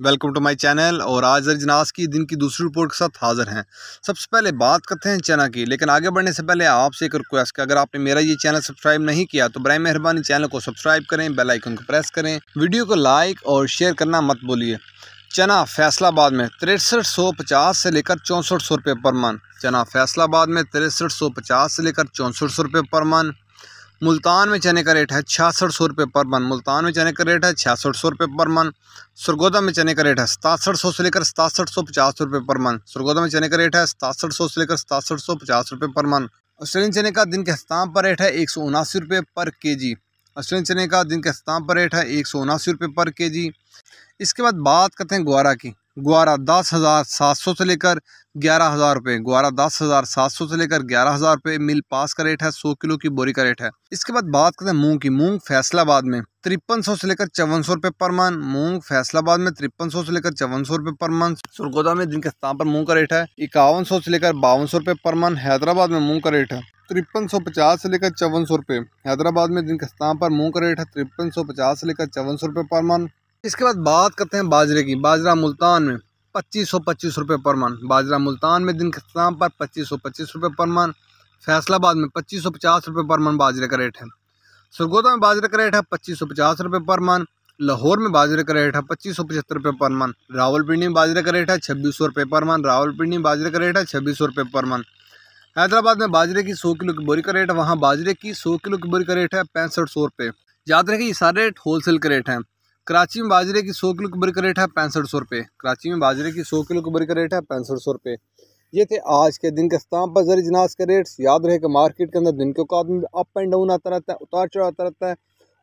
Welcome to my channel. और आज जनास की दिन की दूसरी रिपोर्ट के साथ हाजिर हैं। सबसे पहले बात करते हैं चना की, लेकिन आगे बढ़ने से पहले आपसे एक रिक्वेस्ट कि अगर आपने मेरा ये चैनल सब्सक्राइब नहीं किया तो बराए मेहरबानी चैनल को सब्सक्राइब करें, बेल आइकन को प्रेस करें, वीडियो को लाइक और शेयर करना मत भूलिए। चना फैसलाबाद में 6350 से लेकर 6400 रुपये पर मन। चना फैसलाबाद में 6350 से लेकर 6400 रुपये पर मन। मुल्तान में चने का रेट है 6600 रुपये पर मन। मुल्तान में चने का रेट है 6600 रुपये पर मन। सरगोदा में चने का रेट है 6700 से लेकर 6750 रुपये पर मन। सरगोदा में चने का रेट है 6700 से लेकर 6750 रुपये पर मन। ऑस्ट्रेलियन चने का दिन के अख्ताम पर रेट है 179 रुपये पर केजी। ऑस्ट्रेलियन चने का दिन के अख्ताम पर रेट है 179 रुपये पर केजी। इसके बाद बात करते हैं ग्वारा की। ग्वारा 10,700 से लेकर 11,000 रुपये। ग्वारा 10,700 से लेकर 11,000 रुपये मिल पास का रेट है। 100 किलो की बोरी का रेट है। इसके बाद बात करते हैं मूंग की। मूंग फैसलाबाद में 5300 से लेकर 5400 रुपये पर मन। मूंग फैसलाबाद में 5300 से लेकर 5400 रुपये पर मन। सरगोदा में दिन के स्थान पर मूंग का रेट है 5100 से लेकर 5200 रुपये पर मन। हैदराबाद में मूंग का रेट है 5350 से लेकर 5400 रुपये। हैदराबाद में दिन के स्थान पर मूंग का रेट है 5350 से लेकर 5400 रुपये पर मन। इसके बाद बात करते हैं बाजरे की। बाजरा मुल्तान में 2525 रुपये पर मन। बाजरा मुल्तान में दिन के अख्ताम पर 2525 रुपये पर मन। फैसलाबाद में 2550 रुपये पर मन बाजरे का रेट है। सरगोदा में बाजरे का रेट है 2550 रुपये पर मन। लाहौर में बाजरे का रेट है 2575 रुपये पर मन। रावलपिंडी में बाजरे का रेट है 2600 रुपये पर मन। रावलपिंडी में बाजरे का रेट है 2600 रुपये पर मन। हैदराबाद में बाजरे की 100 किलो की बोरी का रेट है। वहाँ बाजरे की 100 किलो की बोरी का रेट है 6500 रुपये। याद रखें ये सारे रेट होलसेल के रेट हैं। कराची में बाजरे की 100 किलो की बोरी का रेट है 6500 रुपये। कराची में बाजरे की 100 किलो की बोरी का रेट है 6500 रुपये। ये थे आज के दिन के अख्ताम पर ज़र अजनास के रेट्स। याद रहे कि मार्केट के अंदर दिन के औकात में अप एंड डाउन आता रहता है, उतार चढ़ाव आता रहता है,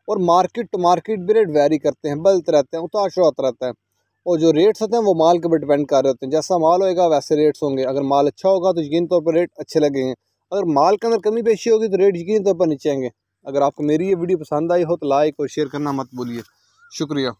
और मार्केट टू मार्केट भी रेट वेरी करते हैं, बदलते रहते हैं, उतार चढ़ाव आता रहता है। और जो रेट्स होते हैं वो माल के ऊपर डिपेंड कर रहे होते हैं। जैसा माल होएगा वैसे रेट्स होंगे। अगर माल अच्छा होगा तो यकीन तौर पर रेट अच्छे लगेंगे। अगर माल के अंदर कमी पेशी होगी तो रेट यकीन तौर पर नीचे आएंगे। अगर आपको मेरी ये वीडियो पसंद आई हो तो लाइक और शेयर करना मत भूलिए। शुक्रिया।